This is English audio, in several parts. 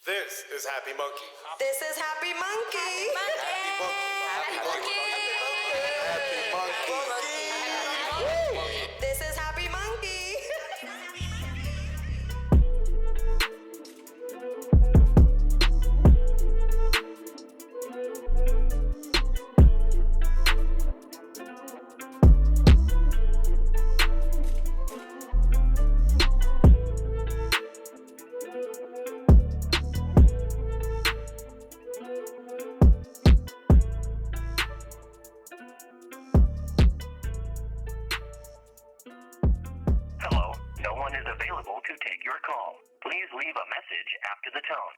This is Happy Monkey. This is Happy Monkey. Happy Monkey. Happy Monkey. This is Happy Monkey. Hello, no one is available to take your call. Please leave a message after the tone.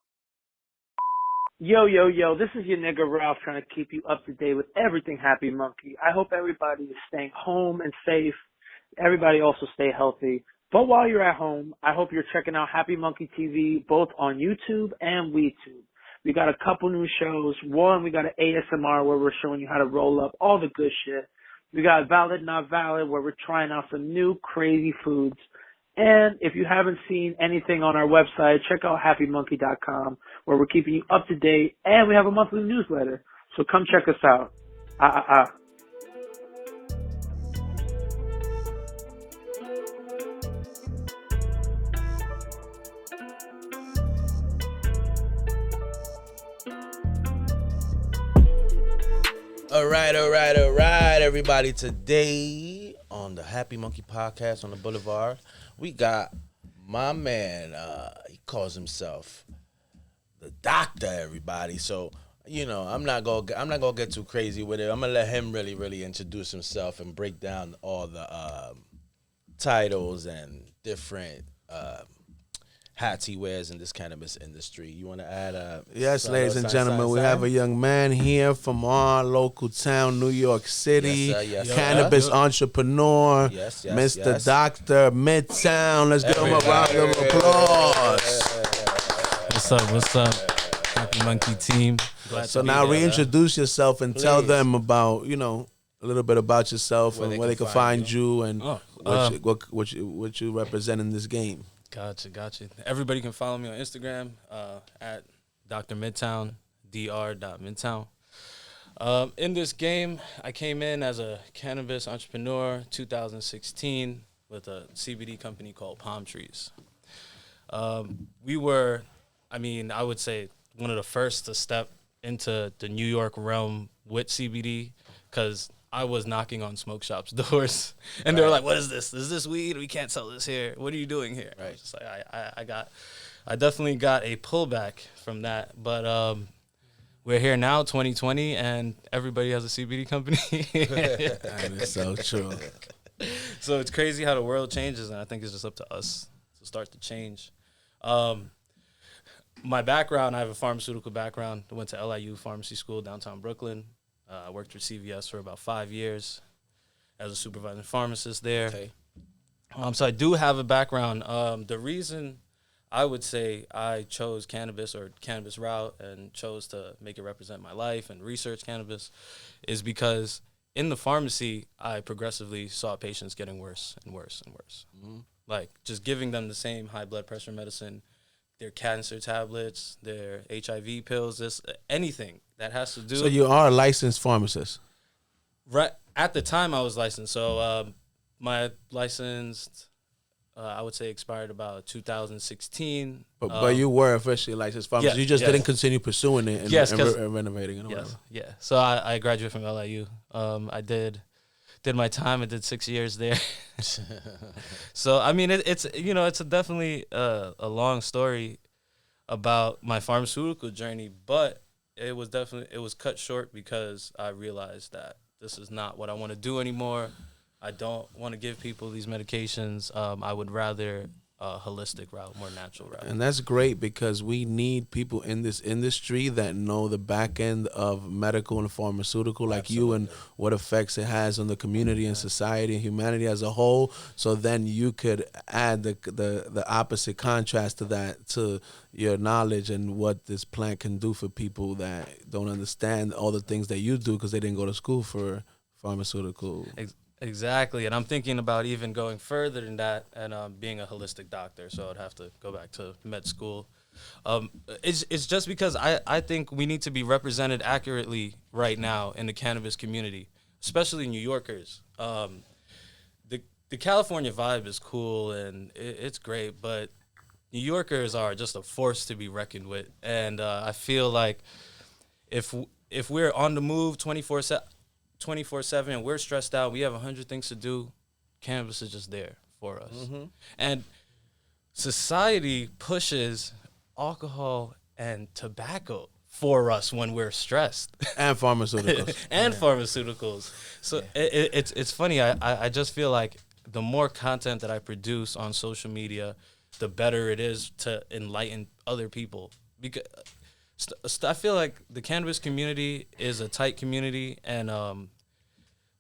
Yo, this is your nigga Ralph trying to keep you up to date with everything Happy Monkey. I hope everybody is staying home and safe. Everybody also stay healthy. But while you're at home, I hope you're checking out Happy Monkey TV both on YouTube and WeTube. We got a couple new shows. One, we got an ASMR where we're showing you how to roll up all the good shit. We got Valid Not Valid where we're trying out some new crazy foods. And if you haven't seen anything on our website, check out happymonkey.com where we're keeping you up to date, and we have a monthly newsletter. So come check us out. All right, everybody. Today on the Happy Monkey podcast on the boulevard, we got my man. He calls himself the doctor, everybody. So, you know, I'm not gonna get too crazy with it. I'm gonna let him really introduce himself and break down all the titles and different hats he wears in this cannabis industry. You want to add Yes, ladies and gentlemen, we have a young man here from our local town, New York City. Yes, sir. Cannabis entrepreneur, Yes, Mr. Doctor Midtown. Let's give him a round of applause. What's up? Happy Monkey team. So now reintroduce yourself and tell them about, you know, a little bit about yourself and where they can find you and what you represent in this game. Gotcha. Everybody can follow me on Instagram at Dr. Midtown, dr.midtown. In this game, I came in as a cannabis entrepreneur 2016 with a CBD company called Palm Trees. We were, I would say, one of the first to step into the New York realm with CBD because I was knocking on smoke shops' doors, and they were like, "What is this? Is this weed? We can't sell this here. What are you doing here?" Right. I was just like, I definitely got a pullback from that, but we're here now, 2020, and everybody has a CBD company. That is so true. So it's crazy how the world changes, and I think it's just up to us to start to change. My background, I have a pharmaceutical background. I went to LIU Pharmacy School, downtown Brooklyn. I worked for CVS for about 5 years as a supervising pharmacist there. Okay. So I do have a background. The reason I would say I chose cannabis or cannabis route and chose to make it represent my life and research cannabis is because in the pharmacy, I progressively saw patients getting worse and worse and worse. Mm-hmm. Like just giving them the same high blood pressure medicine, their cancer tablets, their HIV pills, anything that has to do. So you are a licensed pharmacist? Right at the time, I was licensed. So my license, I would say, expired about 2016. But you were officially a licensed pharmacist. You just didn't continue pursuing it and renovating it. Yes, yeah. So I graduated from LIU. I did my time. I did 6 years there. So it's definitely a long story about my pharmaceutical journey, but it was cut short because I realized that this is not what I want to do anymore. I don't want to give people these medications. I would rather a holistic route, more natural route. And that's great because we need people in this industry that know the back end of medical and pharmaceutical like you and what effects it has on the community and society and humanity as a whole. So then you could add the opposite contrast to that, to your knowledge and what this plant can do for people that don't understand all the things that you do because they didn't go to school for pharmaceutical. Exactly, and I'm thinking about even going further than that and being a holistic doctor. So I'd have to go back to med school. It's just because I think we need to be represented accurately right now in the cannabis community, especially New Yorkers. The California vibe is cool and it's great, but New Yorkers are just a force to be reckoned with. And I feel like if we're on the move 24/7 and we're stressed out, we have 100 things to do, cannabis is just there for us. And society pushes alcohol and tobacco for us when we're stressed. And pharmaceuticals. And pharmaceuticals. So it's funny. I just feel like the more content that I produce on social media, the better it is to enlighten other people. Because I feel like the cannabis community is a tight community, and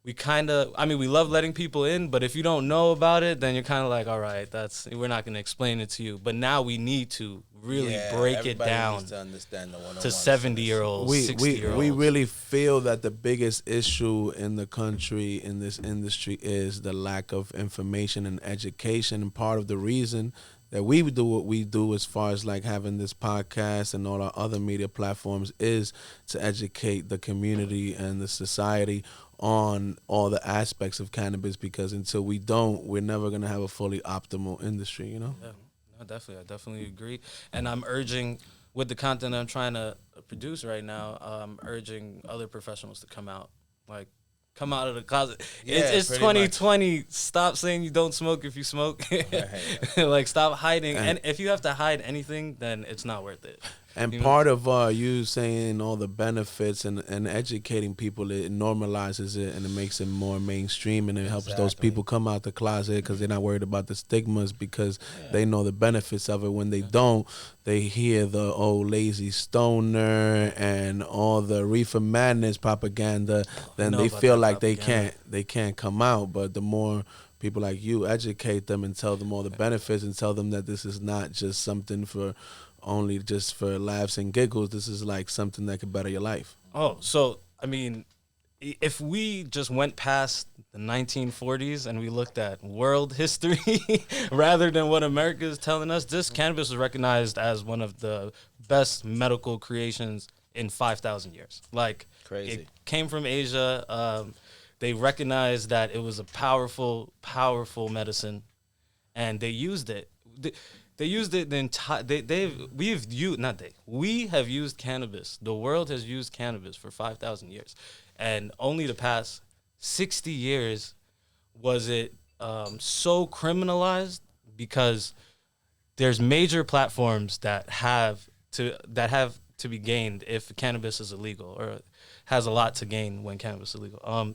we love letting people in, but if you don't know about it, then you're kind of like, all right, we're not going to explain it to you. But now we need to really break it down to understand the to 70-year-olds, 60-year-olds. We really feel that the biggest issue in the country, in this industry, is the lack of information and education. And part of the reason that we do what we do, as far as like having this podcast and all our other media platforms, is to educate the community and the society on all the aspects of cannabis, because until we don't, we're never going to have a fully optimal industry, you know? Yeah, no, definitely. I definitely agree. And I'm urging, with the content I'm trying to produce right now, I'm urging other professionals to come out. Like, come out of the closet. Yeah, it's pretty 2020. Much. Stop saying you don't smoke if you smoke. Like, stop hiding. And if you have to hide anything, then it's not worth it. And part of you saying all the benefits and educating people, it normalizes it and it makes it more mainstream, and it helps those people come out the closet because they're not worried about the stigmas, because they know the benefits of it. When they don't, they hear the old lazy stoner and all the reefer madness propaganda, then they feel like they can't come out. But the more people like you educate them and tell them all the benefits and tell them that this is not just something for only just for laughs and giggles, this is like something that could better your life. Oh, so I mean, if we just went past the 1940s and we looked at world history rather than what America is telling us, this cannabis was recognized as one of the best medical creations in 5,000 years. Like, crazy. It came from Asia. They recognized that it was a powerful, powerful medicine, and they used it. They used it the entire. We have used cannabis. The world has used cannabis for 5,000 years, and only the past 60 years was it so criminalized, because there's major platforms that have to be gained if cannabis is illegal, or has a lot to gain when cannabis is illegal.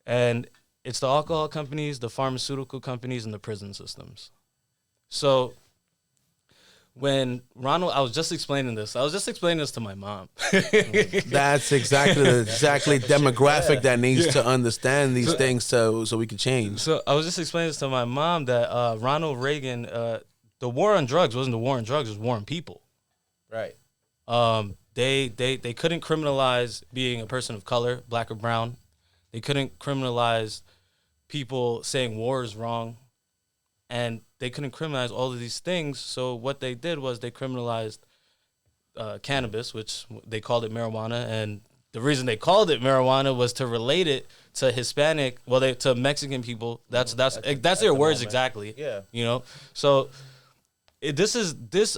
And it's the alcohol companies, the pharmaceutical companies, and the prison systems. So when I was just explaining this to my mom. That's exactly demographic that needs to understand these things so we can change. So I was just explaining this to my mom that Ronald Reagan, the war on drugs wasn't the war on drugs, it was war on people. Right. They couldn't criminalize being a person of color, black or brown. They couldn't criminalize people saying war is wrong. And they couldn't criminalize all of these things. So what they did was they criminalized cannabis, which they called it marijuana. And the reason they called it marijuana was to relate it to Hispanic, to Mexican people. That's their words exactly. Yeah. You know. So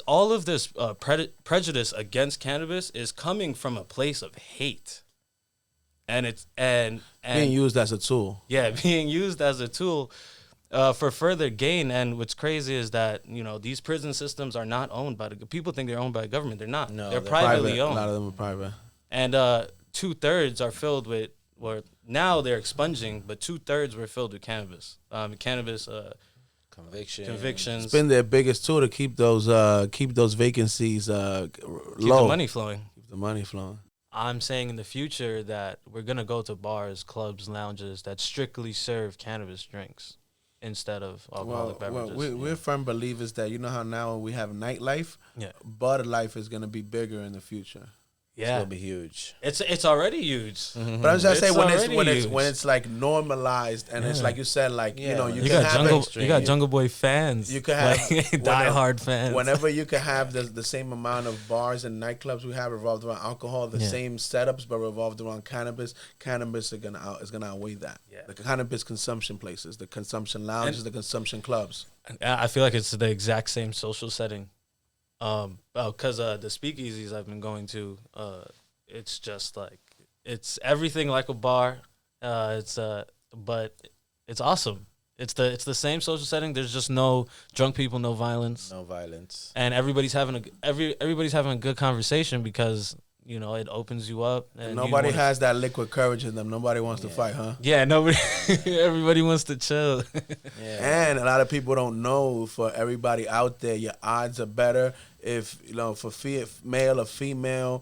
all of this prejudice against cannabis is coming from a place of hate. And it's and being used as a tool. Yeah, being used as a tool. For further gain. And what's crazy is that, these prison systems are not owned by people think they're owned by the government. They're not. No, they're privately owned. A lot of them are private. And 2/3 are filled with, or now they're expunging, but 2/3 were filled with cannabis. Convictions. It's been their biggest tool to keep those vacancies low. Keep the money flowing. Keep the money flowing. I'm saying in the future that we're going to go to bars, clubs, lounges that strictly serve cannabis drinks instead of alcoholic beverages. We're firm believers that, you know how now we have nightlife? Yeah. Bar life is going to be bigger in the future. It's gonna be huge. It's already huge. But I'm just It's saying already when huge. it's like normalized and it's like you said, like you know, You can got have Jungle, you got Jungle Boy fans. You can have diehard fans. Whenever you can have the same amount of bars and nightclubs we have revolved around alcohol, the same setups but revolved around cannabis. Cannabis is gonna outweigh that. Yeah. The cannabis consumption places, the consumption lounges, the consumption clubs. I feel like it's the exact same social setting. Because the speakeasies I've been going to, it's just like it's everything like a bar. But it's awesome. It's the same social setting. There's just no drunk people, no violence. No violence. And everybody's having a good conversation because, you know, it opens you up. And nobody has that liquid courage in them. Nobody wants to fight, huh? Yeah, nobody. Everybody wants to chill. And a lot of people don't know. For everybody out there, your odds are better if for male or female.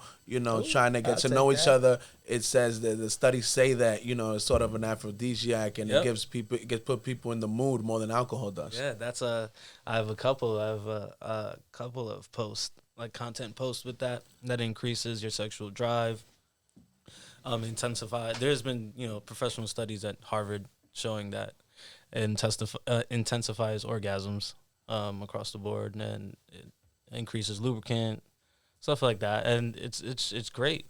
Trying to get to know each other. It says that the studies say that it's sort of an aphrodisiac and it put people in the mood more than alcohol does. Yeah, I have a couple of posts, like content posts with that increases your sexual drive. There's been professional studies at Harvard showing that it intensifies orgasms across the board, and it increases lubricant, stuff like that, and it's great,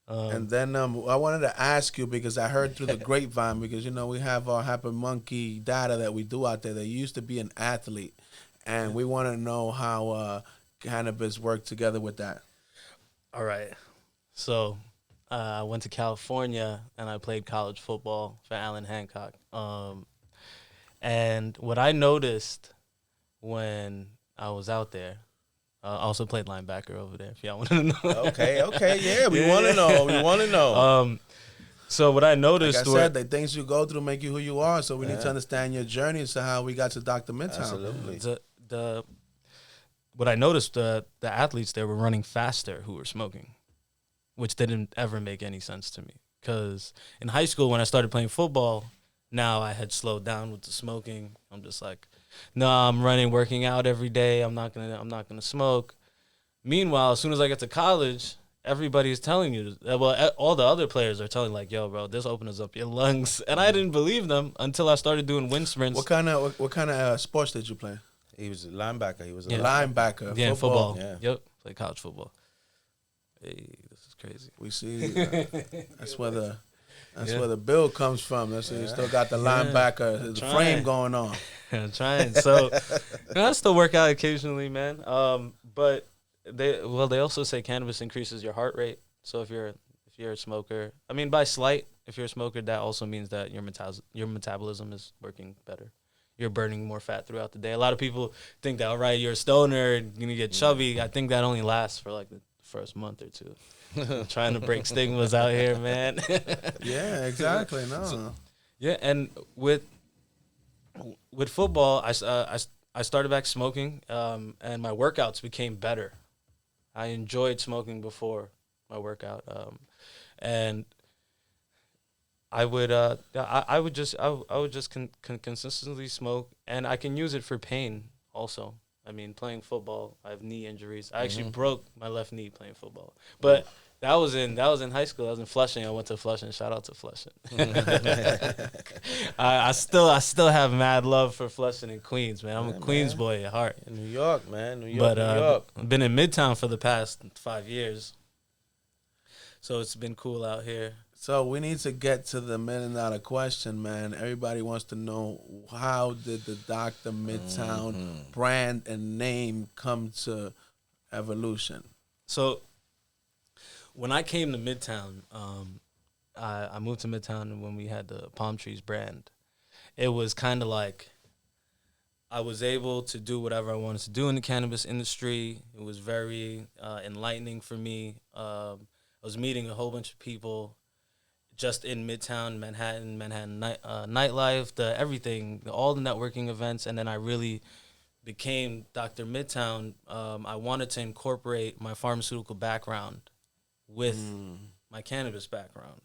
And then I wanted to ask you, because I heard through the grapevine, because we have our Happy Monkey data that we do out there, that you used to be an athlete, and we want to know how cannabis worked together with that. All right, so I went to California and I played college football for Allen Hancock, and what I noticed when I was out there. Also played linebacker over there, if y'all want to know. Okay, yeah, we want to know. So what I noticed, like I said, the things you go through make you who you are. So we need to understand your journey as to how we got to Dr. Midtown. Absolutely. What I noticed, the athletes there were running faster who were smoking, which didn't ever make any sense to me. Because in high school, when I started playing football, now I had slowed down with the smoking. I'm just like, no, I'm running, working out every day. I'm not gonna smoke. Meanwhile, as soon as I get to college, everybody's telling you. Well, all the other players are telling like, "Yo, bro, this opens up your lungs," and I didn't believe them until I started doing wind sprints. What kind of sports did you play? He was a linebacker. He was a linebacker. Yeah, football. Yeah. Yep, played college football. Hey, this is crazy. We see. That's where the bill comes from. That's you still got the linebacker, the frame going on. I'm trying. So I still work out occasionally, man. But they also say cannabis increases your heart rate. So if you're a smoker, I mean by slight, if you're a smoker, that also means that your metabolism is working better. You're burning more fat throughout the day. A lot of people think that, all right, you're a stoner and you're gonna get chubby. I think that only lasts for like the first month or two. Trying to break stigmas out here, man. Yeah, exactly. No. And with football, I started back smoking, and my workouts became better. I enjoyed smoking before my workout, and I would just consistently smoke, and I can use it for pain also. I mean, playing football, I have knee injuries. I actually broke my left knee playing football, but that was in high school. I was in Flushing. I went to Flushing. Shout out to Flushing. I still have mad love for Flushing and Queens, man. I'm a Queens boy at heart. In New York, man. New York. I've been in Midtown for the past 5 years, so it's been cool out here. So we need to get to the $1 million question, man. Everybody wants to know, how did the Dr. Midtown brand and name come to evolution? So when I came to Midtown, I moved to Midtown when we had the Palm Trees brand. It was kind of like I was able to do whatever I wanted to do in the cannabis industry. It was very enlightening for me. I was meeting a whole bunch of people just in Midtown, Manhattan nightlife, everything, all the networking events, and then I really became Dr. Midtown. I wanted to incorporate my pharmaceutical background with my cannabis background.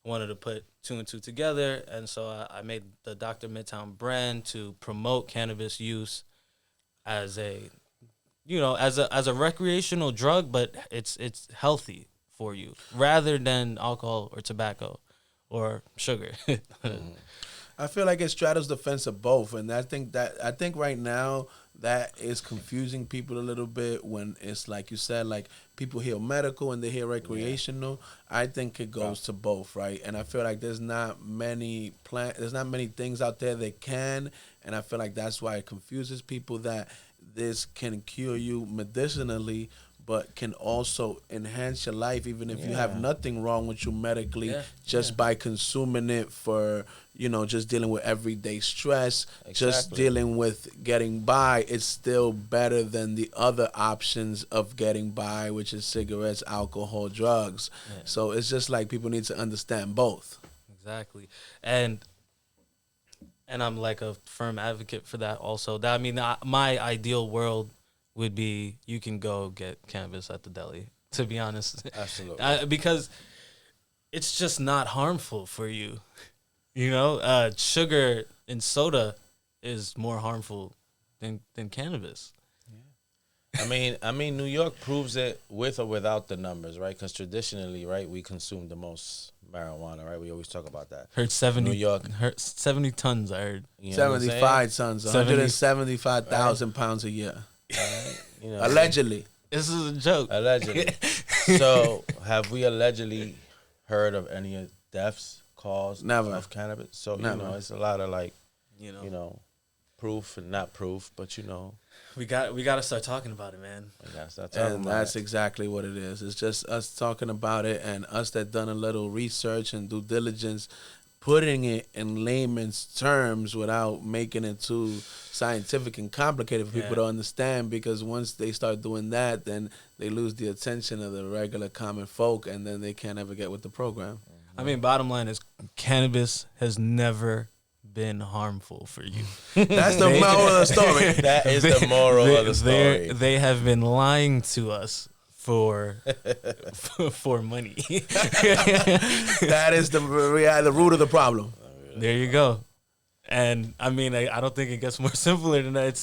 I wanted to put two and two together, and so I made the Dr. Midtown brand to promote cannabis use as a as a recreational drug, but it's healthy for you rather than alcohol or tobacco or sugar. I feel like it straddles the fence of both, and I think right now that is confusing people a little bit when it's like you said, like people hear medical and they hear recreational. I think it goes to both, right? And I feel like there's not many things out there that can, and I feel like that's why it confuses people that this can cure you medicinally, but can also enhance your life even if you have nothing wrong with you medically, just by consuming it for, just dealing with everyday stress, just dealing with getting by. It's still better than the other options of getting by, which is cigarettes, alcohol, drugs. Yeah. So it's just like people need to understand both. Exactly. And I'm like a firm advocate for that also. That, I mean, my ideal world would be you can go get cannabis at the deli, to be honest. Absolutely. Because it's just not harmful for you. Sugar in soda is more harmful than cannabis. Yeah. I mean, New York proves it with or without the numbers, right? Because traditionally, right, we consume the most marijuana, right? We always talk about that. Heard 70. New York. 70 tons, I heard. 75 tons, 175,000 pounds a year. Right? Allegedly. This is a joke. Allegedly. So, have we allegedly heard of any deaths caused of cannabis? So, Never. It's a lot of proof and not proof, but we got to start talking about it, man. And that's exactly what it is. It's just us talking about it, and us that done a little research and due diligence, putting it in layman's terms without making it too scientific and complicated for people to understand, because once they start doing that, then they lose the attention of the regular common folk, and then they can't ever get with the program. I mean, bottom line is cannabis has never been harmful for you. That's the moral of the story. That is the moral of the story. They have been lying to us for money. That is the root of the problem. There you go. And I mean, I don't think it gets more simpler than that.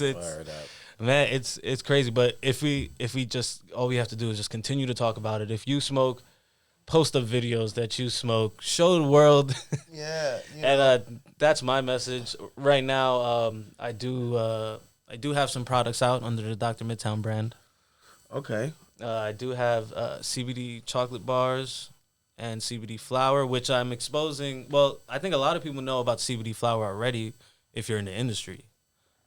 Man, it's crazy. But if we just, all we have to do is just continue to talk about it. If you smoke, post up videos that you smoke, show the world. Yeah. And that's my message right now. I do have some products out under the Dr. Midtown brand. Okay. I do have CBD chocolate bars and CBD flower, which I'm exposing. Well, I think a lot of people know about CBD flower already if you're in the industry.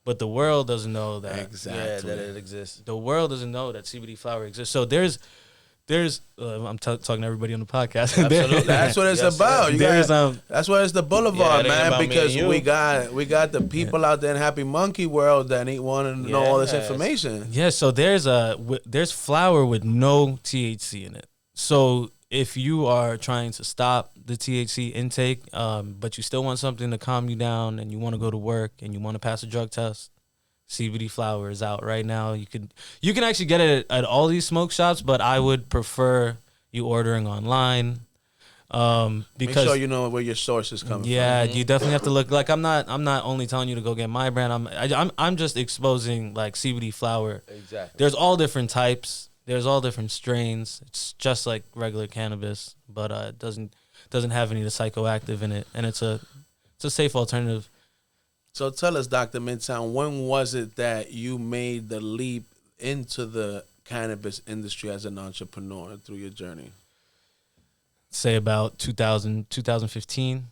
But the world doesn't know that. Exactly. Yeah, that it exists. The world doesn't know that CBD flower exists. So there's I'm talking to everybody on the podcast. Absolutely. That's what it's about. That's why it's the boulevard, man, because we got the people out there in Happy Monkey world that want to know all this information. Yeah, so there's flower with no THC in it. So if you are trying to stop the THC intake, but you still want something to calm you down and you want to go to work and you want to pass a drug test, CBD flower is out right now. You can actually get it at all these smoke shops, but I would prefer you ordering online. Because make sure you know where your source is coming from. Yeah, you definitely have to look. Like I'm not only telling you to go get my brand. I'm just exposing like CBD flower. Exactly. There's all different types. There's all different strains. It's just like regular cannabis, but it doesn't have any of the psychoactive in it, and it's a safe alternative. So tell us, Dr. Midtown, when was it that you made the leap into the cannabis industry as an entrepreneur through your journey? Say about 2015.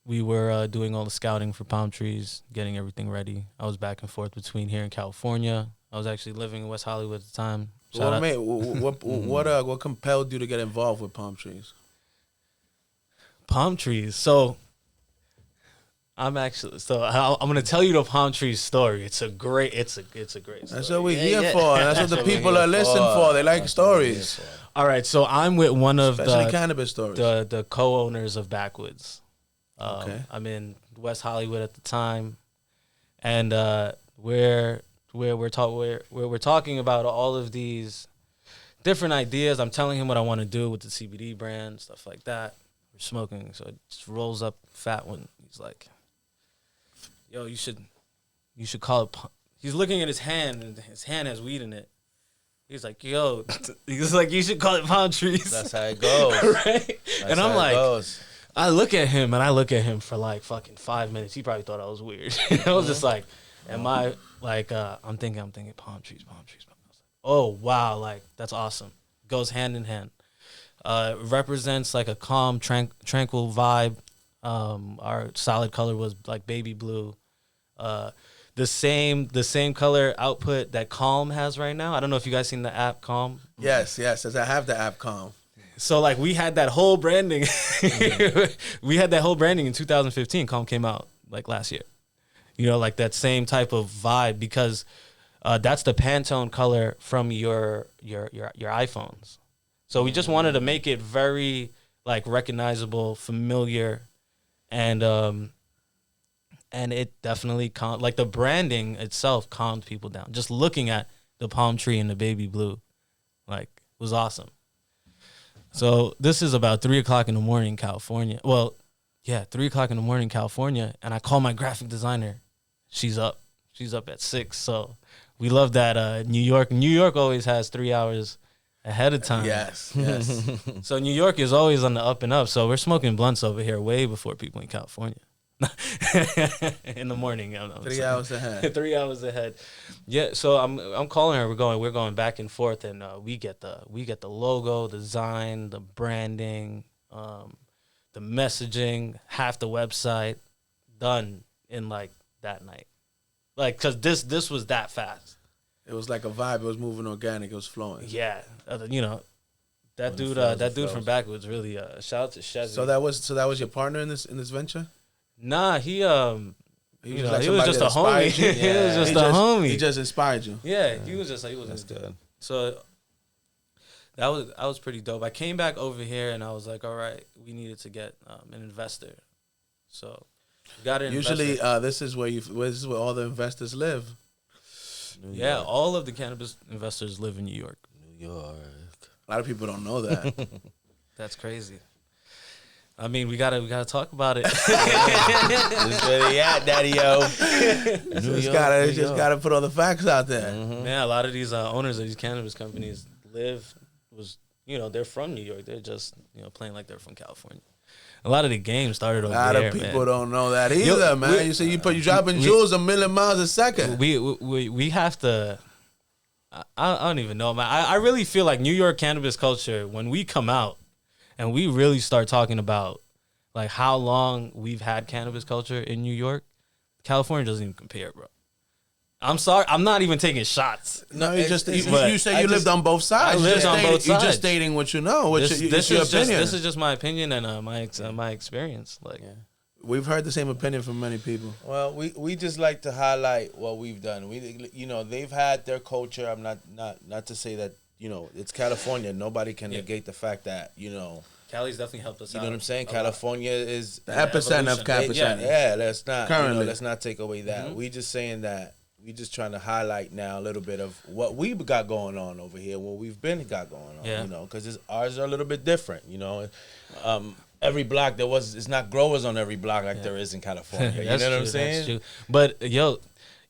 We were doing all the scouting for Palm Trees, getting everything ready. I was back and forth between here and California. I was actually living in West Hollywood at the time. What compelled you to get involved with Palm Trees? Palm Trees. So I'm going to tell you the Palm Trees story. It's a great story. That's what we're here for. That's what the people are listening for. They like stories. All right, so I'm with one of especially cannabis stories. The co-owners of Backwoods. Okay. I'm in West Hollywood at the time, and we're talking about all of these different ideas. I'm telling him what I want to do with the CBD brand, stuff like that. We're smoking, so it just rolls up fat one. He's like, "Yo, you should call it." He's looking at his hand, and his hand has weed in it. He's like, yo, he's like, you should call it Palm Trees. That's how it goes. Right? That's And how I'm it like, goes. I look at him for like fucking 5 minutes. He probably thought I was weird. I was just like, am I like, I'm thinking Palm trees. I was like, oh, wow. Like, that's awesome. Goes hand in hand. Represents like a calm, tranquil vibe. Our solid color was like baby blue. The same color output that Calm has right now. I don't know if you guys seen the app Calm. Yes, as I have the app Calm. So like we had that whole branding. We had that whole branding in 2015. Calm came out like last year. You know, like that same type of vibe because that's the Pantone color from your iPhones. So we just wanted to make it very like recognizable, familiar, and it definitely like the branding itself calmed people down. Just looking at the palm tree and the baby blue, like, was awesome. So this is about 3:00 in the morning, California. Well, yeah, 3:00 in the morning, California, and I call my graphic designer. She's up. She's up at 6. So we love that. New York always has 3 hours ahead of time. Yes. So New York is always on the up and up. So we're smoking blunts over here way before people in California. In the morning. 3 hours ahead. 3 hours ahead. Yeah, so I'm calling her. We're going back and forth, and we get the logo, the design, the branding, the messaging, half the website done in like that night. Like, cause this was that fast. It was like a vibe. It was moving organic. It was flowing. Yeah, that dude from Backwoods really shout out to Chevy. So that was your partner in this venture? Nah, he was he was just a homie. He was just a homie. He just inspired you. Yeah, he was just That's good. So that was pretty dope. I came back over here and I was like, all right, we needed to get an investor. So we got an Usually, investor. this is where all the investors live. Yeah, all of the cannabis investors live in New York. New York. A lot of people don't know that. That's crazy. I mean, we gotta talk about it. That's where they at, daddy-o. Just gotta put all the facts out there. Man, a lot of these owners of these cannabis companies they're from New York. They're just playing like they're from California. A lot of the games started over there. A lot of people don't know that either, man. You say you dropping jewels a million miles a second. We have to. I don't even know, man. I really feel like New York cannabis culture, when we come out and we really start talking about like how long we've had cannabis culture in New York, California doesn't even compare, bro. I'm sorry, I'm not even taking shots. No, you say you lived on both sides. I lived on both sides. You're just stating what you know. This is just my opinion and my experience. Like, yeah. We've heard the same opinion from many people. Well, we just like to highlight what we've done. They've had their culture. I'm not to say that it's California. Nobody can negate the fact that Cali's definitely helped us out. You know what I'm saying? California is the epicenter of cannabis. Yeah. Let's not currently let's not take away that. We just saying that. We just trying to highlight now a little bit of what we got going on over here, what we've got going on. Yeah. Because ours are a little bit different. Every block it's not growers on every block like there is in California. You know what I'm saying? That's true. But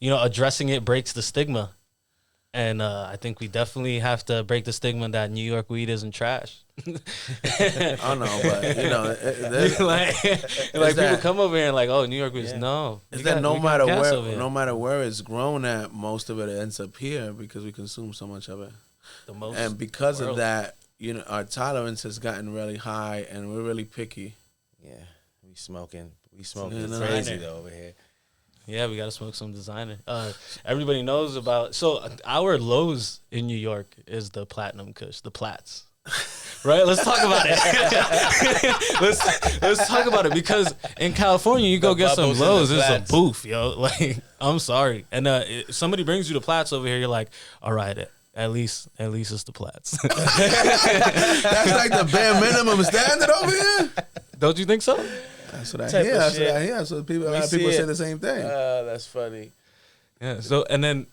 addressing it breaks the stigma, and I think we definitely have to break the stigma that New York weed isn't trash. I know, but like people come over here and like, oh, New York weed is no. Is that no matter where it's grown at, most of it ends up here because we consume so much of it. The most, and because of that, our tolerance has gotten really high, and we're really picky. Yeah, we smoking crazy though over here. Yeah, we gotta smoke some designer. Everybody knows about. So our lows in New York is the Platinum Kush, the Plats. Right, let's talk about it. let's talk about it because in California you go get some lows, it's a booth, yo. Like, I'm sorry, and if somebody brings you the Plats over here, you're like, all right, at least it's the Plats. That's like the bare minimum standard over here. Don't you think so? That's what I hear. That's what I hear. So a lot of people say the same thing. That's funny. Yeah. So and then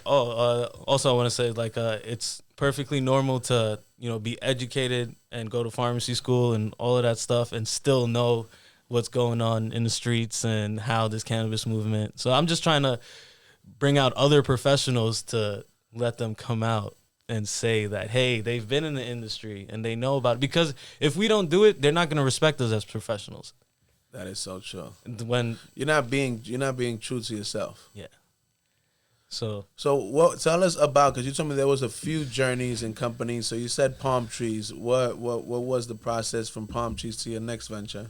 also I want to say like it's perfectly normal to be educated and go to pharmacy school and all of that stuff and still know what's going on in the streets and how this cannabis movement. So I'm just trying to bring out other professionals to let them come out and say that, hey, they've been in the industry and they know about it. Because if we don't do it, they're not going to respect us as professionals. That is so true. When You're not being true to yourself. yeah. So what? Tell us about, because you told me there was a few journeys and companies. So you said Palm Trees. What was the process from Palm Trees to your next venture?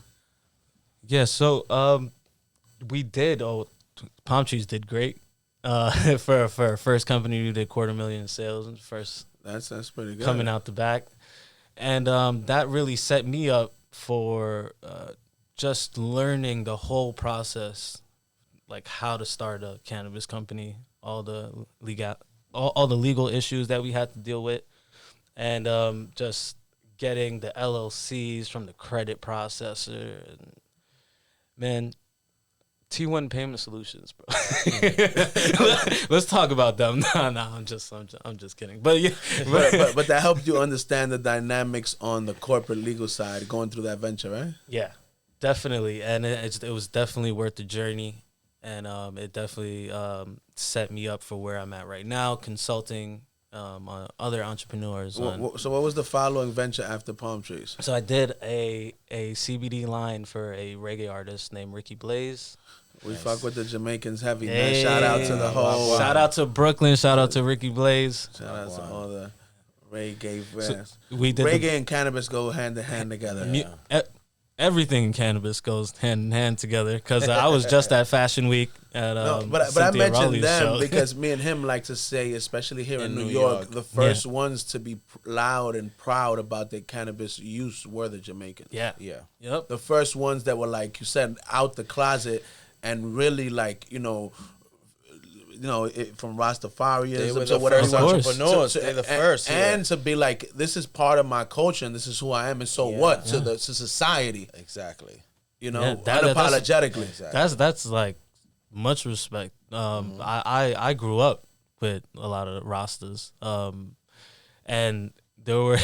yeah, so we did. Palm Trees did great. For our first company, we did $250,000 in sales and first That's pretty good. coming out the back, and that really set me up for just learning the whole process, like how to start a cannabis company, all the legal issues that we had to deal with, and just getting the LLCs from the credit processor. And, man, T1 Payment Solutions, bro. Let's talk about them. No, I'm just kidding. But yeah, but that helped you understand the dynamics on the corporate legal side going through that venture, right? yeah, definitely, and it was definitely worth the journey, and it definitely set me up for where I'm at right now, consulting on other entrepreneurs. So what was the following venture after Palm Trees? So I did a CBD line for a reggae artist named Ricky Blaze. We fuck with the Jamaicans heavy, man. Shout out to the whole. Shout out to Brooklyn. Shout out to Ricky Blaze. Shout out to all the reggae fans. We did reggae and cannabis go hand in hand together. Everything in cannabis goes hand in hand together, because I was just at Fashion Week at but I Cynthia mentioned Rowley's them show. because me and him like to say, especially here in New York, the first ones to be loud and proud about their cannabis use were the Jamaicans. Yeah. Yep. The first ones that were, like you said, out the closet and really, like, from Rastafarianism They were to the whatever. first entrepreneurs. They're the first. And to be like, this is part of my culture and this is who I am, and so what to society. Exactly. Unapologetically. Exactly. That's like much respect. I grew up with a lot of Rastas, and they were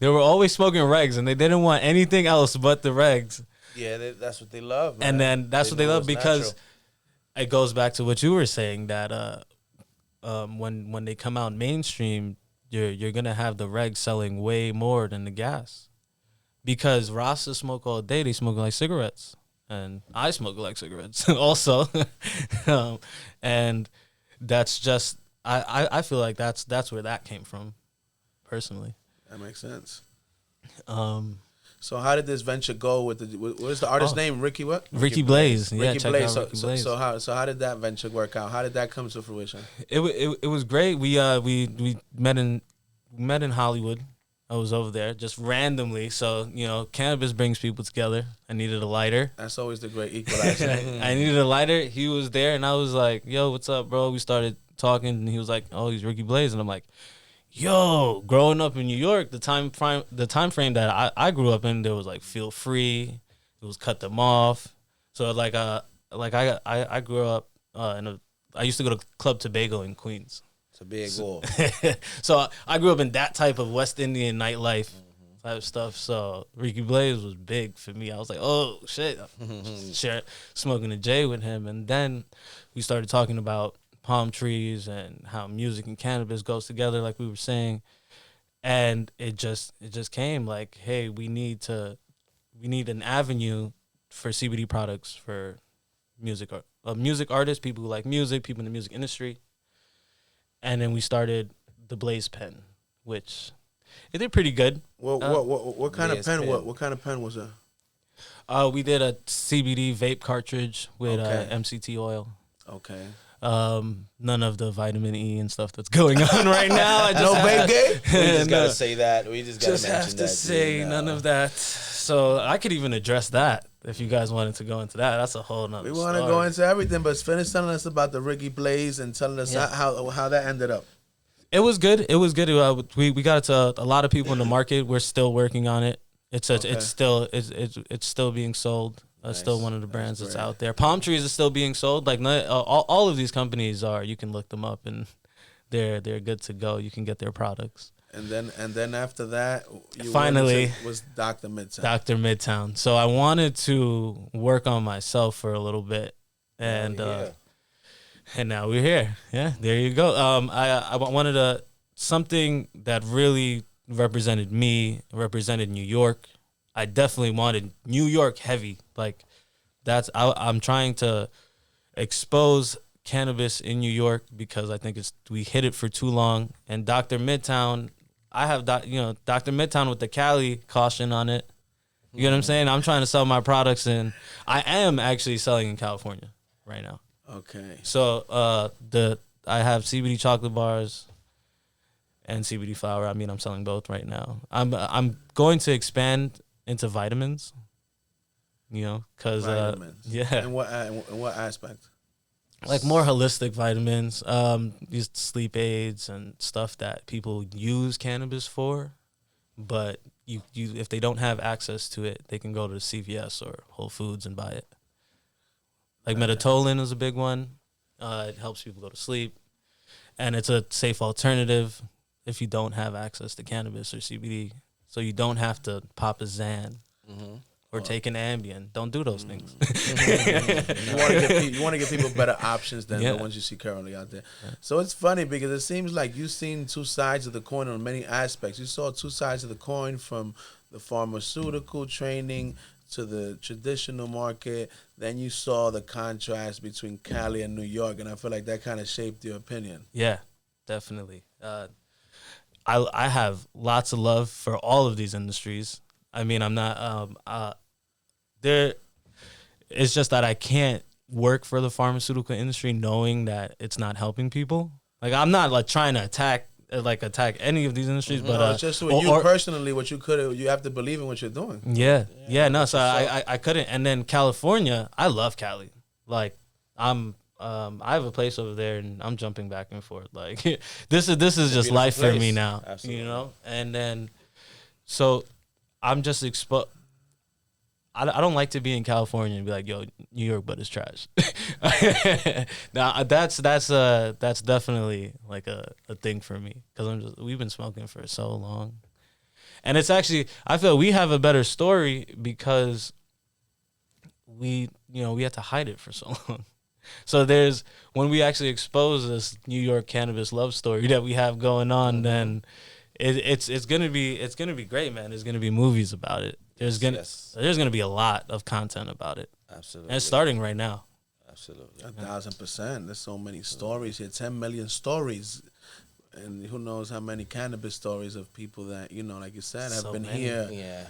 always smoking regs, and they didn't want anything else but the regs. Yeah, that's what they love, man. And then that's what they know love, it's because natural. it goes back to what you were saying, that when they come out mainstream, you're gonna have the regs selling way more than the gas, because Rasta smoke all day. They smoke like cigarettes, and I smoke like cigarettes also, and that's just I feel like that's where that came from, personally. That makes sense. Um, So how did this venture go with what is the artist's name? Ricky what? Ricky Blaze. Yeah, Ricky check Blaze. out Ricky Blaze. So how did that venture work out? How did that come to fruition? It was great. We met in Hollywood. I was over there just randomly. So, cannabis brings people together. I needed a lighter. That's always the great equalizer. I needed a lighter. He was there, and I was like, "Yo, what's up, bro?" We started talking, and he was like, "Oh, he's Ricky Blaze," and I'm like, "Yo, growing up in New York, the time frame that I grew up in, there was like Feel Free, it was Cut Them Off." So I grew up I used to go to Club Tobago in Queens. It's a big goal. So I grew up in that type of West Indian nightlife type of stuff. So Ricky Blaze was big for me. I was like, oh shit, smoking a J with him, and then we started talking about Palm Trees and how music and cannabis goes together, like we were saying, and it just came like, hey, we need an avenue for CBD products for music artists, people who like music, people in the music industry. And then we started the Blaze pen, which it did pretty good. What kind of Blaze pen? pen. What kind of pen was it? We did a CBD vape cartridge with MCT oil. Okay. None of the vitamin E and stuff that's going on right now. I just No vape game? We just gotta say that. We just gotta just mention have to that. say none of that. So I could even address that if you guys wanted to go into that. That's a whole nother We want to story. go into everything, but finish telling us about the Ricky Blaze and telling us how that ended up. It was good. It was good. We got it to a lot of people in the market. We're still working on it. It's still being sold. Still one of the brands that's out there. Palm Trees is still being sold. Like all of these companies are. You can look them up and they're good to go. You can get their products. And then after that, Finally was Dr. Midtown. Dr. Midtown. So I wanted to work on myself for a little bit, and and now we're here. Yeah, there you go. I wanted to something that really represented me, represented New York. I definitely wanted New York heavy. Like I'm trying to expose cannabis in New York because I think we hid it for too long. And Dr. Midtown, I have Dr. Midtown with the Cali caution on it. You know what I'm saying? I'm trying to sell my products, and I am actually selling in California right now. Okay. So I have CBD chocolate bars and CBD flower. I mean, I'm selling both right now. I'm going to expand into vitamins. You know, because yeah. In what aspect? Like more holistic vitamins, these sleep aids and stuff that people use cannabis for, but you if they don't have access to it, they can go to CVS or Whole Foods and buy it. Like Meditolin is a big one. It helps people go to sleep, and it's a safe alternative if you don't have access to cannabis or CBD. So you don't have to pop a Xan. Or take an Ambien. Don't do those things. You want to give people better options than the ones you see currently out there. Yeah. So it's funny because it seems like you've seen two sides of the coin on many aspects. You saw two sides of the coin from the pharmaceutical training to the traditional market. Then you saw the contrast between Cali and New York, and I feel like that kind of shaped your opinion. Yeah, definitely. I have lots of love for all of these industries. I mean, I'm not there. It's just that I can't work for the pharmaceutical industry knowing that it's not helping people. Like, I'm not like trying to attack any of these industries, but it's just with you personally, what you have to believe in what you're doing. Yeah. No, so I couldn't. And then California, I love Cali. Like, I have a place over there, and I'm jumping back and forth. Like, this is just life for me now. Absolutely. You know. And then, so I'm just exposed. I don't like to be in California and be like, yo, New York, but it's trash. Now that's definitely like a thing for me because we've been smoking for so long, and it's actually I feel we have a better story because we had to hide it for so long. So when we actually expose this New York cannabis love story that we have going on, then it's gonna be great, man. There's gonna be movies about it. There's gonna be a lot of content about it. Absolutely. And it's starting right now. Absolutely. 1,000%. There's so many stories here. 10 million stories. And who knows how many cannabis stories of people that, like you said, have been here,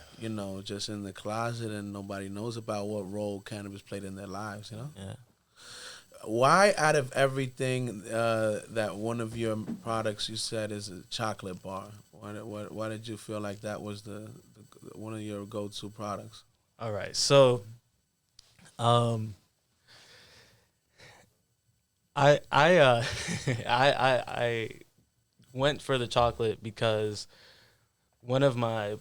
just in the closet and nobody knows about what role cannabis played in their lives, Yeah. Why, out of everything, that one of your products you said is a chocolate bar? Why did you feel like that was the one of your go-to products? All right, so, I went for the chocolate because one of my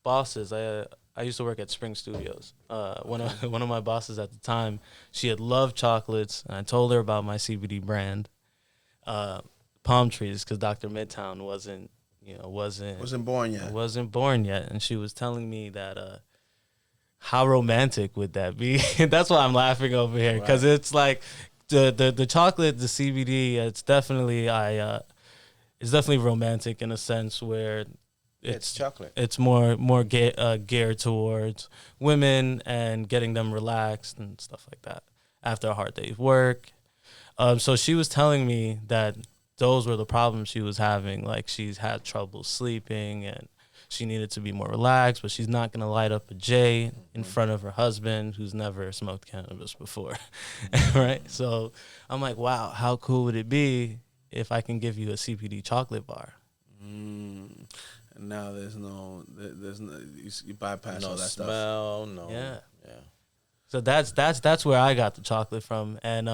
bosses, I used to work at Spring Studios. One of my bosses at the time, she had loved chocolates, and I told her about my CBD brand, Palm Trees, because Dr. Midtown wasn't born yet, and she was telling me that how romantic would that be? That's why I'm laughing over here, because it's like the chocolate, the CBD. It's definitely romantic in a sense where it's chocolate. It's more geared towards women and getting them relaxed and stuff like that after a hard day's work. So she was telling me that those were the problems she was having. Like, she's had trouble sleeping and she needed to be more relaxed, but she's not going to light up a J in front of her husband who's never smoked cannabis before. Right? So I'm like, wow, how cool would it be if I can give you a CBD chocolate bar? And now there's no you bypass no all that smell, stuff. Yeah. So that's where I got the chocolate from, and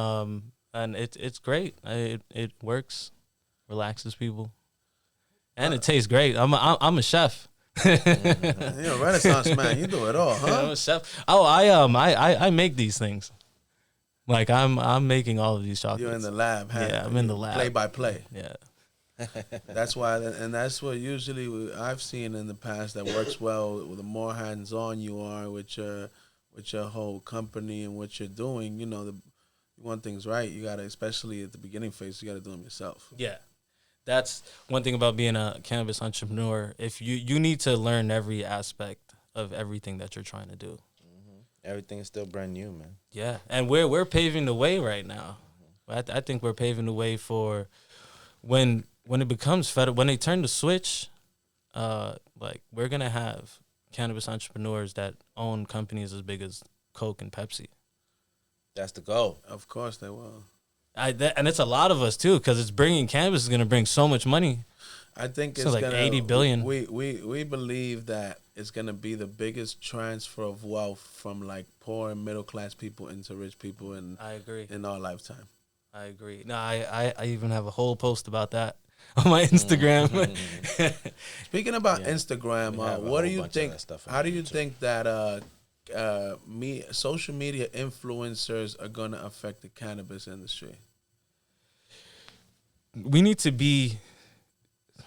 it's great. It works, relaxes people, and it tastes great. I'm a chef. You're a Renaissance man. You do it all, huh? I'm a chef. Oh, I make these things. Like I'm making all of these chocolates. You're in the lab. I'm in the lab. Play by play. Yeah. That's why, and that's what usually I've seen in the past that works well. The more hands-on you are with your whole company and what you're doing, you want things right. You gotta, especially at the beginning phase, you gotta do them yourself. Yeah, that's one thing about being a cannabis entrepreneur. If you need to learn every aspect of everything that you're trying to do. Everything is still brand new, man. Yeah, and we're paving the way right now. I think we're paving the way for when it becomes federal, when they turn the switch. Like we're gonna have cannabis entrepreneurs that own companies as big as Coke and Pepsi. That's the goal. Of course they will. And it's a lot of us too, because it's bringing cannabis is gonna bring so much money. I think So it's like gonna, 80 billion. We believe that it's gonna be the biggest transfer of wealth from like poor and middle class people into rich people I agree. in our lifetime. I agree. No, I even have a whole post about that on my Instagram. Speaking about Yeah. Instagram, We have a what do whole you bunch of think? that stuff on How do you YouTube. think that social media influencers are gonna affect the cannabis industry? We need to be.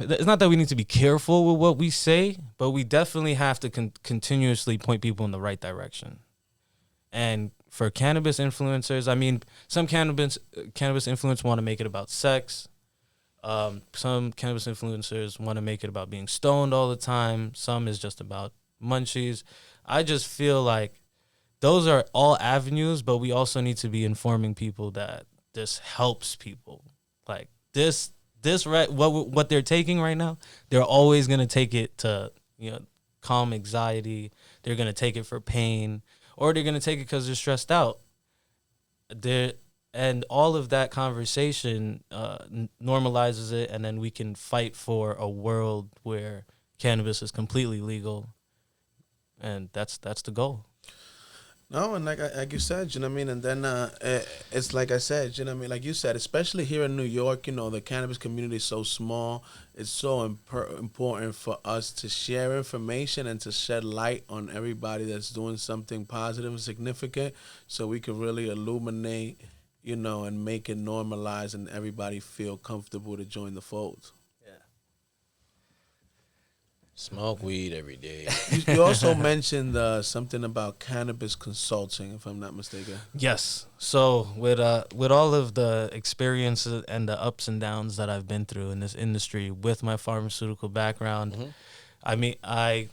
It's not that we need to be careful with what we say, but we definitely have to continuously point people in the right direction. And for cannabis influencers, I mean, some cannabis influencers want to make it about sex. Some cannabis influencers want to make it about being stoned all the time. Some is just about munchies. I just feel like those are all avenues, but we also need to be informing people that this helps people. Like this right, what they're taking right now, they're always gonna take it to calm anxiety. They're gonna take it for pain, or they're gonna take it because they're stressed out. And all of that conversation normalizes it, and then we can fight for a world where cannabis is completely legal, and that's the goal. No, and like you said, you know what I mean? And then it's like I said, you know what I mean? Like you said, especially here in New York, the cannabis community is so small. It's so important for us to share information and to shed light on everybody that's doing something positive and significant so we can really illuminate, and make it normalized and everybody feel comfortable to join the fold. Smoke weed every day. You also mentioned something about cannabis consulting, if I'm not mistaken. Yes. So with all of the experiences and the ups and downs that I've been through in this industry with my pharmaceutical background, I mean, I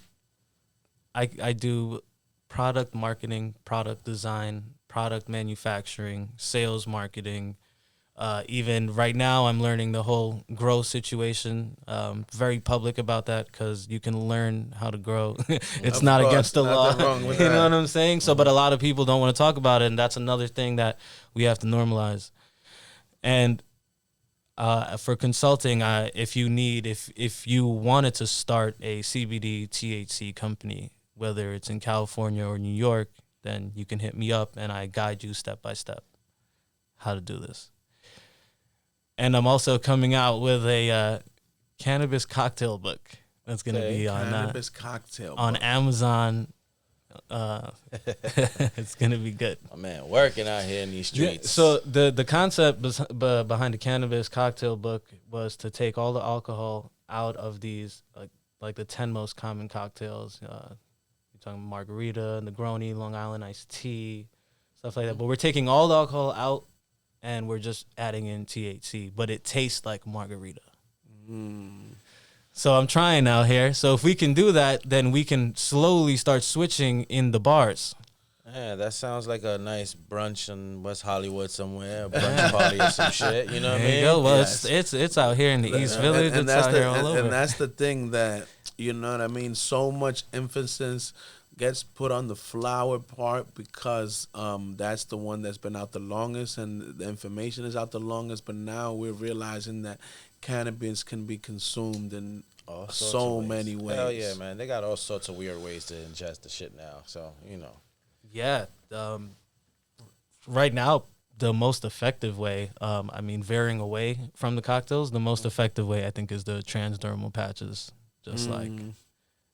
do product marketing, product design, product manufacturing, sales marketing. Even right now, I'm learning the whole grow situation. Very public about that because you can learn how to grow. It's Of not course, against the law. nothing wrong with You know that. what I'm saying? So, but a lot of people don't want to talk about it, and that's another thing that we have to normalize. And for consulting, if you wanted to start a CBD THC company, whether it's in California or New York, then you can hit me up, and I guide you step by step how to do this. And I'm also coming out with a cannabis cocktail book that's going to be on Cannabis cocktail on book. Amazon. It's going to be good. My man working out here in these streets. So the concept behind the cannabis cocktail book was to take all the alcohol out of these like the 10 most common cocktails. You're talking margarita, Negroni, Long Island iced tea, stuff like that. But we're taking all the alcohol out, and we're just adding in THC, but it tastes like margarita. So I'm trying out here. So if we can do that, then we can slowly start switching in the bars. Yeah, that sounds like a nice brunch in West Hollywood somewhere, a brunch party or some shit. You know what I There mean? you go. Well, Yes. it's out here in the East Village. It's out here all over. And that's the thing that, you know what I mean? So much emphasis gets put on the flower part because that's the one that's been out the longest and the information is out the longest. But now we're realizing that cannabis can be consumed in All sorts so of ways. many ways. Hell yeah, man. They got all sorts of weird ways to ingest the shit now. So, Yeah. Right now, the most effective way, varying away from the cocktails, the most effective way, I think, is the transdermal patches. Just like,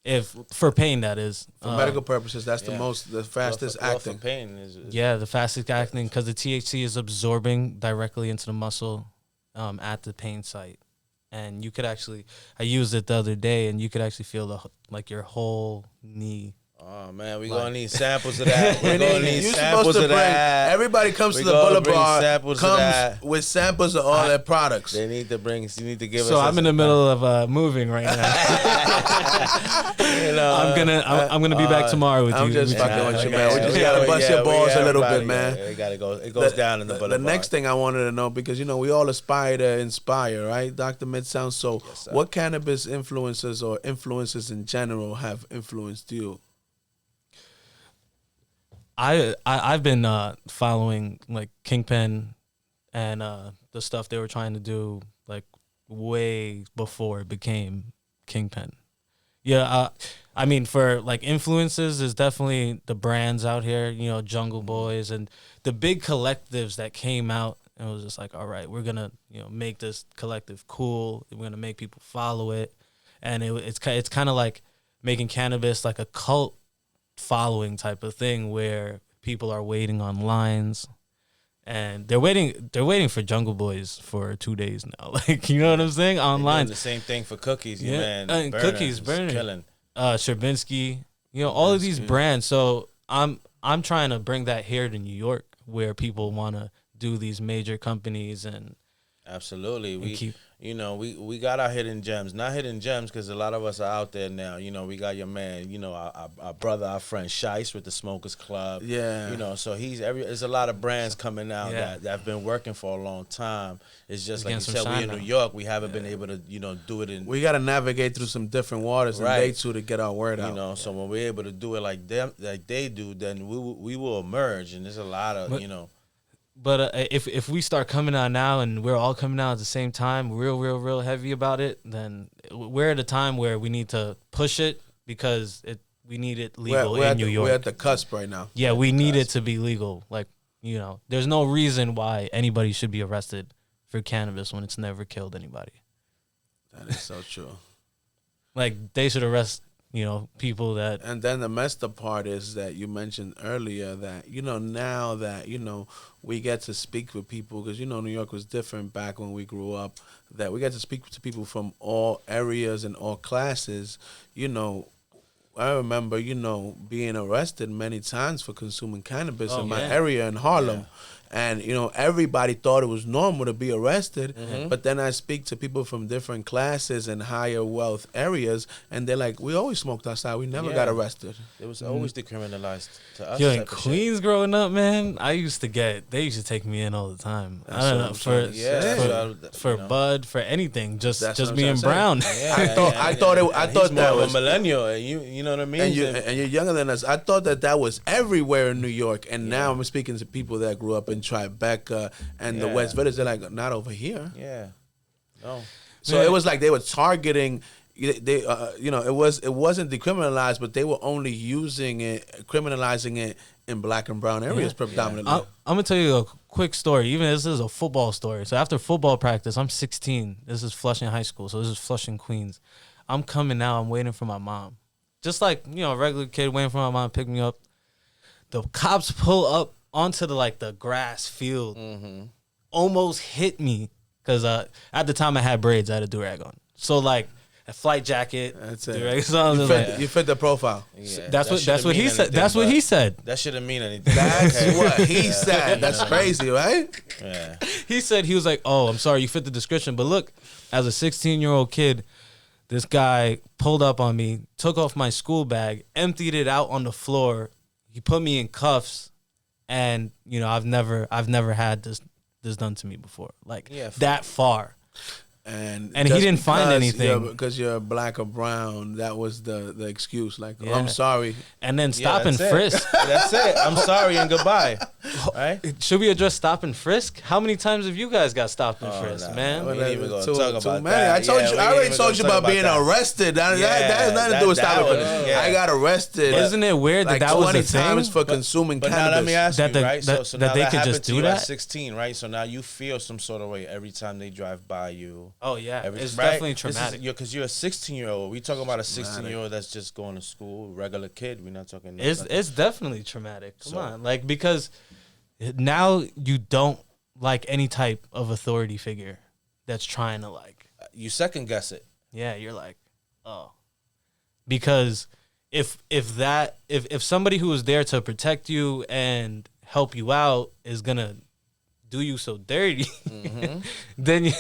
if for pain, that is. For medical purposes, that's yeah. the fastest Well, for acting. pain is Yeah, the fastest acting, because the THC is absorbing directly into the muscle at the pain site. And you could actually, I used it the other day, and you could actually feel like your whole knee Oh man, we gonna need samples of that. We're gonna need You're samples supposed to of bring. that. Everybody comes We to the gonna bring boulevard samples of comes that. with samples of all their products. They need to bring. You need to give us. So I'm in the middle of moving right now. You know, I'm gonna be back tomorrow with you. I'm just with you. fucking with you, man. We just gotta bust your balls a little bit, man. It gotta go. It goes down in the boulevard. The next thing I wanted to know, because we all aspire to inspire, right, Dr. Midtown? So, Yes, what cannabis influences or influences in general have influenced you? I've been following like Kingpin and the stuff they were trying to do like way before it became Kingpin. Yeah, I mean for like influences is definitely the brands out here, Jungle Boys and the big collectives that came out and it was just like, all right, we're gonna make this collective cool. We're gonna make people follow it, and it's kind of like making cannabis like a cult following type of thing where people are waiting on lines and they're waiting for Jungle Boys for 2 days now. Like, you know what I'm saying? Online. The same thing for cookies, Yeah. man. And Cookies Burner. Killing. Sherbinsky, all of these brands. So I'm trying to bring that here to New York where people want to do these major companies and Absolutely. We keep we got our hidden gems. Not hidden gems because a lot of us are out there now. We got your man, our brother, our friend Shice with the Smokers Club. Yeah. So there's a lot of brands coming out Yeah. that have been working for a long time. It's just like you Getting said, some we in shine New now. York. We haven't been able to, do it in We got to navigate through some different waters Right. and they too to get our word out. So when we're able to do it like they do, then we will emerge. And there's a lot of, But if we start coming out now and we're all coming out at the same time, real heavy about it, then we're at a time where we need to push it because we need it legal We're in New York. We're at the cusp right now. Yeah, we need it to be legal. Like, there's no reason why anybody should be arrested for cannabis when it's never killed anybody. That is so true. Like, they should arrest, people that... And then the messed up part is that you mentioned earlier that, now that, we get to speak with people, because, New York was different back when we grew up, that we get to speak to people from all areas and all classes. I remember, being arrested many times for consuming cannabis in my area in Harlem. And, everybody thought it was normal to be arrested. Mm-hmm. But then I speak to people from different classes and higher wealth areas, and they're like, we always smoked outside. We never got arrested. it was always decriminalized to us. Yo, in type of shit. Queens growing up, man, they used to take me in all the time. I don't know, for bud, for anything, just That's what I'm being saying. brown. I thought he's that more was of a millennial, and you know what I mean. and you're younger than us. I thought that was everywhere in New York, and now I'm speaking to people that grew up in Tribeca and the West Village. They're like, not over here. Yeah, no. So it was like they were targeting. It wasn't decriminalized, but they were only criminalizing it in black and brown areas predominantly. I'm gonna tell you a quick story. Even this is a football story. So after football practice, I'm 16. This is Flushing High School. So this is Flushing, Queens. I'm coming out. I'm waiting for my mom. Just like, a regular kid waiting for my mom to pick me up. The cops pull up onto the grass field. Almost hit me because at the time I had braids. I had a do-rag on. So a flight jacket. That's do-rag. it. So You fit the profile. Yeah, that's what he said. anything, That's what he said. That shouldn't mean anything. That's okay? what he said. That's crazy, right? Yeah. He was like, "Oh, I'm sorry, you fit the description." But look, as a 16-year-old kid, this guy pulled up on me, took off my school bag, emptied it out on the floor. He put me in cuffs, and I've never had this done to me before, that far. And he didn't find anything. Because you're black or brown. That was the excuse. Like, oh, I'm sorry. And then stop and that's it. frisk. That's it. I'm sorry and goodbye. Right? Should we address stop and frisk? How many times have you guys got stopped and frisk, man? We ain't even gonna Too talk about many. that. I Yeah, already told you about being arrested. That has nothing to do with stopping. I got arrested. Isn't it weird like that was 20 a thing? times for consuming But cannabis. now let me ask That you, the- right? that- So that now they that could happened just to do you that? at 16, right? So now you feel some sort of way every time they drive by you. Oh yeah, Every- it's right? definitely traumatic. Because you're a 16-year-old. We talking about a 16-year-old that's just going to school, regular kid. We're not talking. It's definitely traumatic. Come So- on, because now you don't like any type of authority figure that's trying to You second guess it. yeah, you're like, oh, because if somebody who is there to protect you and help you out is gonna do you so dirty, then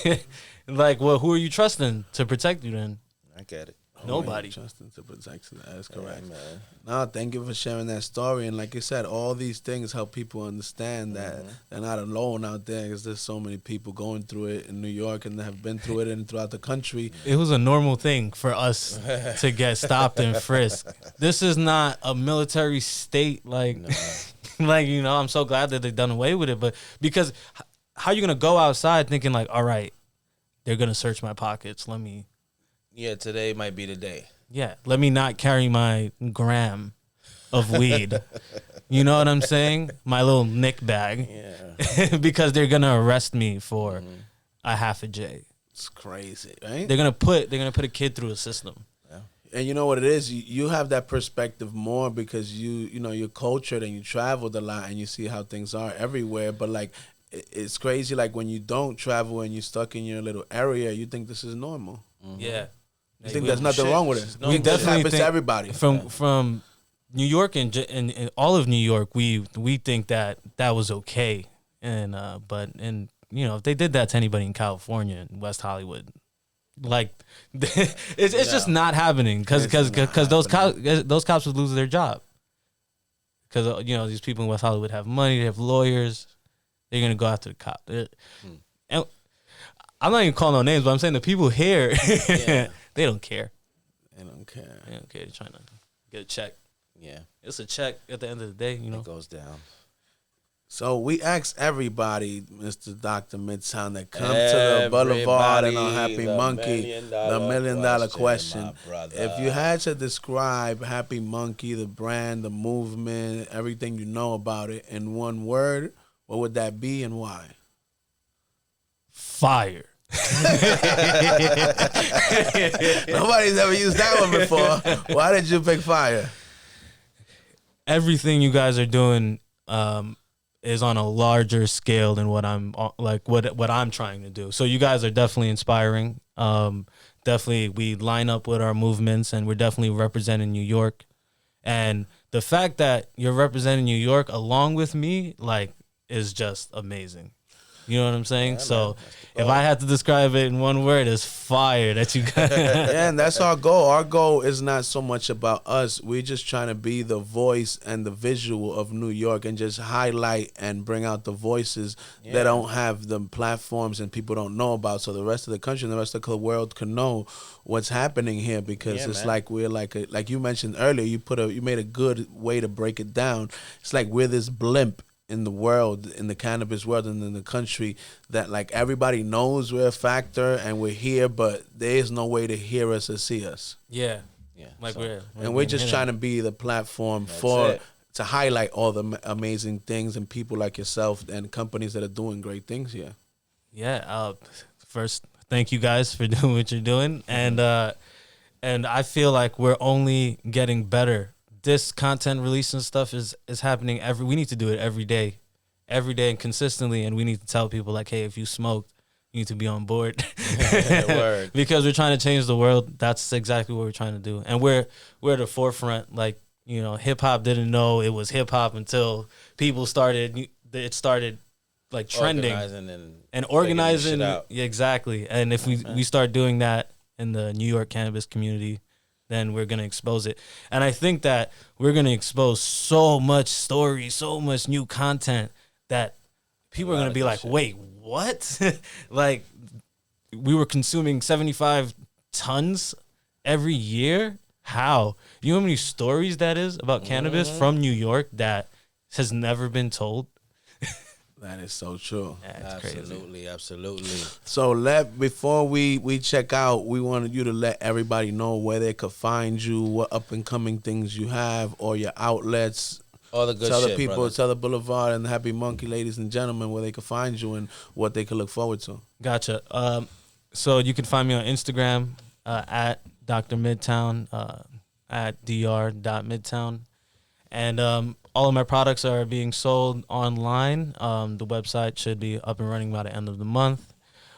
like, well, who are you trusting to protect you then? I get it. Nobody. Trusting to protect you. That is correct. Yeah, man. No, thank you for sharing that story. And like you said, all these things help people understand that they're not alone out there, because there's so many people going through it in New York and have been through it and throughout the country. It was a normal thing for us to get stopped and frisked. This is not a military state, like, like, you know, I'm so glad that they've done away with it. But because how you going to go outside thinking like, all right, they're going to search my pockets. Yeah, today might be the day. Yeah, let me not carry my gram of weed. You know what I'm saying? My little Nick bag. Yeah. Because they're gonna arrest me for a half a J. It's crazy, right? They're gonna put a kid through a system. And you know what it is? You have that perspective more because you know, you're cultured and you traveled a lot and you see how things are everywhere. But like, it's crazy. Like when you don't travel and you're stuck in your little area, you think this is normal. Yeah. You think there's nothing wrong with it. We It definitely happens think to everybody. From New York and all of New York, we think that was okay, and but you know, if they did that to anybody in California and West Hollywood, like it's just not happening because those cops would lose their job, because you know, these people in West Hollywood have money, they have lawyers, they're gonna go after the cop. And I'm not even calling no names, but I'm saying the people here, they don't care. They don't care. They don't care. They're trying to get a check. Yeah. It's a check at the end of the day, you know. It goes down. So we ask everybody, Mr. Dr. Midtown, that come to the Boulevard and on Happy Monkey, the $1 million question. If you had to describe Happy Monkey, the brand, the movement, everything you know about it in one word, what would that be and why? Fire. Nobody's ever used that one before. Why did you pick fire? Everything you guys are doing is on a larger scale than what I'm what I'm trying to do. So you guys are definitely inspiring. Definitely, we line up with our movements, and we're definitely representing New York. And the fact that you're representing New York along with me, like, is just amazing. You know what I'm saying? Yeah, so if I had to describe it in one word, it's fire that you got. Yeah, and that's our goal. Our goal is not so much about us. We're just trying to be the voice and the visual of New York and just highlight and bring out the voices that don't have the platforms and people don't know about, so the rest of the country and the rest of the world can know what's happening here, because it's like we're like you mentioned earlier, you made a good way to break it down. It's like we're this blimp in the world, in the cannabis world, and in the country, that like everybody knows we're a factor and we're here, but there is no way to hear us or see us. Yeah. Like so, we're just trying to be the platform to highlight all the amazing things and people like yourself and companies that are doing great things here. Yeah. First, thank you guys for doing what you're doing, and I feel like we're only getting better. This content release and stuff is happening we need to do it every day and consistently, and we need to tell people like, hey, if you smoke, you need to be on board. Word. Because we're trying to change the world. That's exactly what we're trying to do, and we're at the forefront. Like, you know, hip hop didn't know it was hip hop until people started like trending and organizing. Yeah, exactly. And if we start doing that in the New York cannabis community, then we're going to expose it. And I think that we're going to expose so much story, so much new content that people are going to be like, wait, what? Like, we were consuming 75 tons every year? How? You know how many stories that is about cannabis from New York that has never been told? That is so true. That's absolutely, absolutely. So before we check out, we wanted you to let everybody know where they could find you, what up and coming things you have, or your outlets. All the good tell shit, the people, brother. tell the Boulevard and the Happy Monkey, ladies and gentlemen, where they can find you and what they can look forward to. Gotcha. So you can find me on Instagram at Dr. Midtown, at dr.midtown. And all of my products are being sold online. The website should be up and running by the end of the month.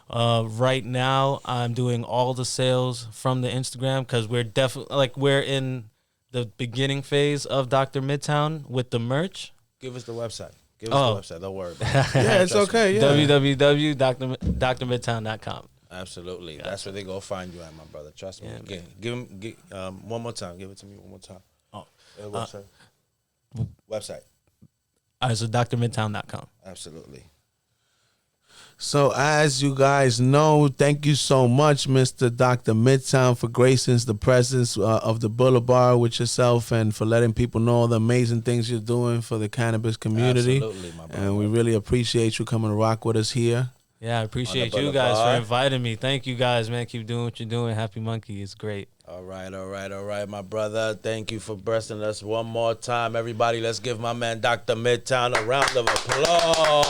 Right now, I'm doing all the sales from the Instagram because we're definitely we're in the beginning phase of Dr. Midtown with the merch. Give us the website. Give us the website. Don't worry about it. Yeah, it's okay. Yeah. www.drmidtown.com. Absolutely. That's where they go find you at, my brother. Trust me. Yeah, Give him one more time. Give it to me one more time. Oh. Website. Website. All right, so drmidtown.com. Absolutely. So as you guys know, thank you so much, Mr. Dr. Midtown, for gracing the presence of the Boulevard with yourself and for letting people know all the amazing things you're doing for the cannabis community. Absolutely, my brother. And we really appreciate you coming to rock with us here. Yeah, I appreciate On the you guys for Boulevard. inviting me. Thank you guys, man. Keep doing what you're doing. Happy Monkey is great. All right, my brother. Thank you for blessing us one more time. Everybody, let's give my man Dr. Midtown a round of applause.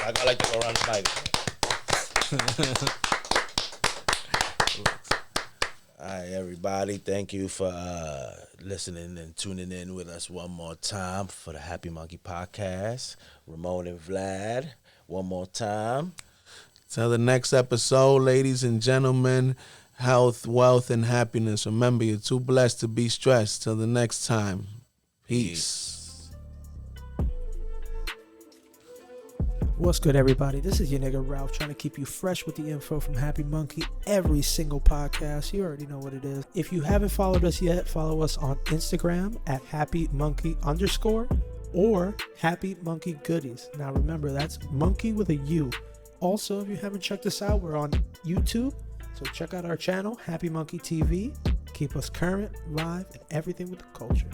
I like to go around the mic. All right, everybody. Thank you for listening and tuning in with us one more time for the Happy Monkey Podcast. Ramon and Vlad, one more time. Till the next episode, ladies and gentlemen, health, wealth, and happiness. Remember, you're too blessed to be stressed. Till the next time, peace. What's good, everybody? This is your nigga Ralph, trying to keep you fresh with the info from Happy Monkey every single podcast. You already know what it is. If you haven't followed us yet, follow us on Instagram at @HappyMonkey_ or Happy Monkey Goodies. Now remember, that's monkey with a U. Also, if you haven't checked us out, we're on YouTube. So check out our channel, Happy Monkey TV. Keep us current, live, and everything with the culture.